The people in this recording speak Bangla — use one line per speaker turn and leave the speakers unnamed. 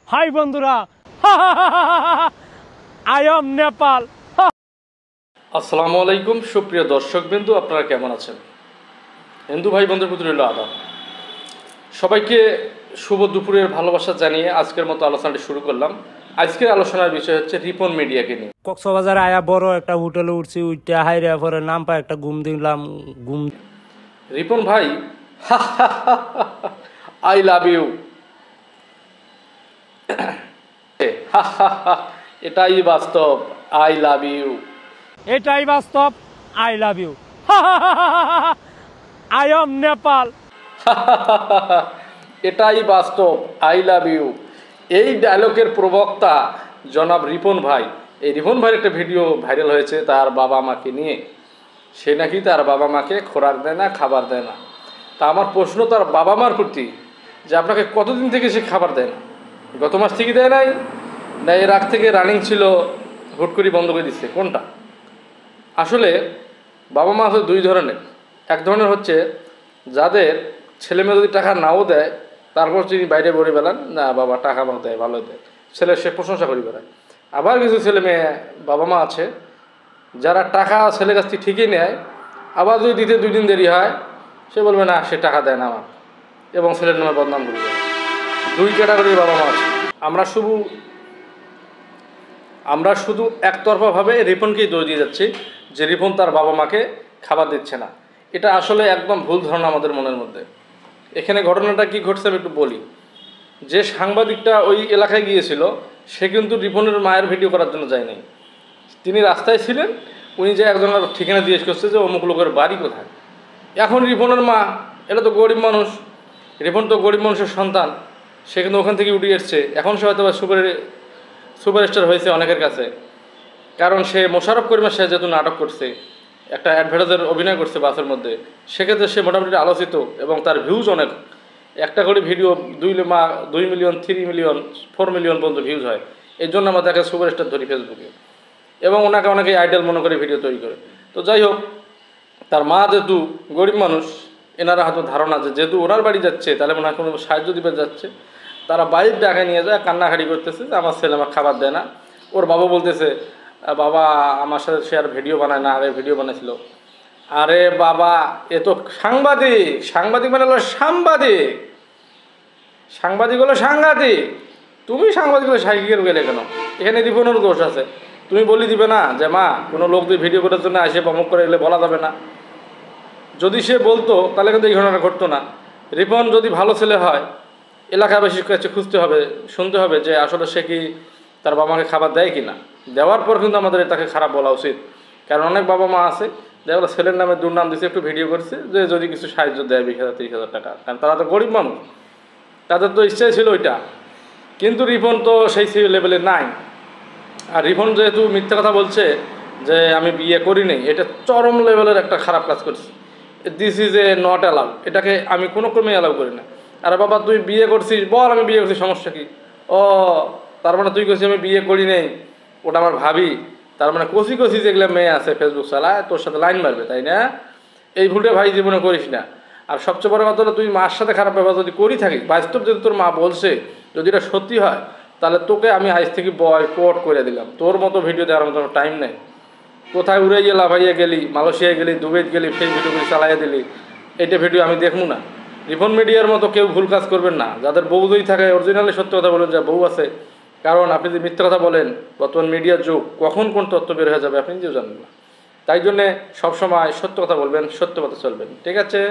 হাই বন্ধুরা, আই এম নেপাল।
আসসালামু আলাইকুম সুপ্রিয় দর্শকবৃন্দ, আপনারা কেমন আছেন? হিন্দু ভাই বন্ধুর প্রতি রইল আদাব। সবাইকে শুভ দুপুরের ভালোবাসা জানিয়ে আজকের মতো আলোচনাটি শুরু করলাম। আজকের আলোচনার বিষয় হচ্ছে রিপন মিডিয়াকে নিয়ে।
কক্সবাজারে আয়া বড় একটা হোটেলে উঠছি, উঠতে হাইরে পরে নাম পায় একটা ঘুম দিলাম।
রিপন ভাই আই লাভ ইউ, এটাই বাস্তব। আই লাভ ইউ,
এটাই বাস্তব। I love you, I am Nepal.
এটাই বাস্তব। I love you. এই ডায়লগের প্রবক্তা জনাব রিপন ভাই। এই রিপন ভাইয়ের একটা ভিডিও ভাইরাল হয়েছে তার বাবা মাকে নিয়ে। সে নাকি তার বাবা মাকে খোরাক দেয় না, খাবার দেয় না। তা আমার প্রশ্ন তার বাবা মার প্রতি, যে আপনাকে কতদিন থেকে সে খাবার দেয় না? গত মাস থেকে দেয় নাই, না এর আগ থেকে রানিং ছিল, হুট করে বন্ধ করে দিচ্ছে? কোনটা? আসলে বাবা মা হচ্ছে দুই ধরনের। এক ধরনের হচ্ছে যাদের ছেলে মেয়ে যদি টাকা নাও দেয়, তারপর তিনি বাইরে বলে বেড়ান, না বাবা টাকা আমাকে দেয়, ভালো দেয়, ছেলে সে প্রশংসা করে বেড়ায়। আবার কিছু ছেলে মেয়ে বাবা মা আছে যারা টাকা ছেলের কাছ থেকে ঠিকই নেয়, আবার যদি দিতে 2 দিন দেরি হয়, সে বলবে না সে টাকা দেয় না আমার, এবং ছেলের নামে বদনাম করবে। 2 ক্যাটাগরির বাবা মা আছে। আমরা শুধু একতরফাভাবে রিপনকেই দোষ দিয়ে যাচ্ছি যে রিপন তার বাবা মাকে খাবার দিচ্ছে না। এটা আসলে একদম ভুল ধারণা আমাদের মনের মধ্যে। এখানে ঘটনাটা কি ঘটছে আমি একটু বলি। যে সাংবাদিকটা ওই এলাকায় গিয়েছিল, সে কিন্তু রিপনের মায়ের ভিডিও করার জন্য যায় নাই। তিনি রাস্তায় ছিলেন, উনি যে একজনের ঠিকানা জিজ্ঞেস করছে যে অমুক লোকের বাড়ি কোথায়। এখন রিপনের মা, এটা তো গরিব মানুষ, রিপন তো গরিব মানুষের সন্তান, সে কিন্তু ওখান থেকে উঠে এসছে। এখন সে হয়তো সুপারস্টার হয়েছে অনেকের কাছে, কারণ সে মোশাররফ করিমের সাথে যেহেতু নাটক করছে, একটা অ্যাডভার্টাইজার অভিনয় করছে বাসের মধ্যে, সেক্ষেত্রে সে মোটামুটি আলোচিত এবং তার ভিউজ অনেক। একটা করে ভিডিও 2 মিলিয়ন, 3 মিলিয়ন, 4 মিলিয়ন পর্যন্ত ভিউজ হয়। এই জন্য আমরা তাকে সুপারস্টার ধরি ফেসবুকে, এবং ওনাকে অনেকে আইডল মনে করে ভিডিও তৈরি করে। তো যাই হোক, তার মা যেহেতু গরিব মানুষ, এনারা হয়তো ধারণা যে যেহেতু ওনার বাড়ি যাচ্ছে, তাহলে মনে হয় কোনো সাহায্য দিতে যাচ্ছে। তারা বাড়ির ডাকায় নিয়ে যায়, কান্নাকাটি করতেছে যে আমার ছেলে আমার খাবার দেয় না। ওর বাবা বলতেছে, বাবা আমার সাথে সে আর ভিডিও বানায় না, আগে ভিডিও বানাইছিল। আরে বাবা, এ তো সাংবাদিক। সাংবাদিক মানে হলো সাংবাদিক, সাংবাদিক হলো সাংঘাতিক। তুমি সাংবাদিক হলে সাইকেল গেলে কেন? এখানে রিপনের দোষ আছে। তুমি বলি দিবে না যে মা কোনো লোক দিয়ে ভিডিও করার জন্য আসে অমুক করে এলে বলা যাবে না। যদি সে বলতো তাহলে কিন্তু এই ঘটনাটা ঘটতো না। রিপন যদি ভালো ছেলে হয়, এলাকাবাসীর কাছে খুঁজতে হবে, শুনতে হবে যে আসলে সে কি তার বাবা মাকে খাবার দেয় কি না। দেওয়ার পর কিন্তু আমাদের তাকে খারাপ বলা উচিত, কারণ অনেক বাবা মা আছে যেগুলো ছেলের নামে দুর্নাম দিচ্ছে, একটু ভিডিও করছে যে যদি কিছু সাহায্য দেয় 20,000 30,000 টাকা, কারণ তারা তো গরিব মানুষ, তাদের তো ইচ্ছাই ছিল ওইটা। কিন্তু রিপন তো সেই লেভেলে নাই। আর রিপন যেহেতু মিথ্যা কথা বলছে যে আমি বিয়ে করি নাই, এটা চরম লেভেলের একটা খারাপ কাজ করছে। This is a not allow, এটাকে আমি কোনো ক্রমে অ্যালাউ করি না। আরে বাবা তুই বিয়ে করছিস, বল আমি বিয়ে করছি, সমস্যা কি? ও তার মানে তুই করছিস আমি বিয়ে করি নেই, ওটা আমার ভাবি। তার মানে কষি কষি যেগুলো মেয়ে আছে ফেসবুক চালায়, তোর সাথে লাইন মারবে, তাই না? এই ভুলটা ভাই জীবনে করিস না। আর সবচেয়ে বড় কথা হলো, তুই মার সাথে খারাপ ব্যবহার যদি করি থাকি, বাস্তব যদি তোর মা বলছে, যদি এটা সত্যি হয়, তাহলে তোকে আমি আজ থেকে বয়কট করে দিলাম। তোর মতো ভিডিও দেওয়ার মতো টাইম নেই। কোথায় উড়ে গিয়ে লাভাইয়া গেলি, মালয়েশিয়ায় গেলি, দুবাইতে গেলি, সেই ভিডিওগুলি চালাইয়া দিলি, এইটা ভিডিও আমি দেখবো না। রিপন মিডিয়ার মতো কেউ ভুল কাজ করবেন না। যাদের বউ যদি থাকে, অরিজিনালি সত্য কথা বলেন যে বউ আছে, কারণ আপনি যদি মিথ্যা কথা বলেন, বর্তমান মিডিয়ার যুগ, কখন কোন তথ্য বের হয়ে যাবে আপনি নিজেও জানেন না। তাই জন্যে সবসময় সত্য কথা বলবেন, সত্য কথা চলবেন, ঠিক আছে?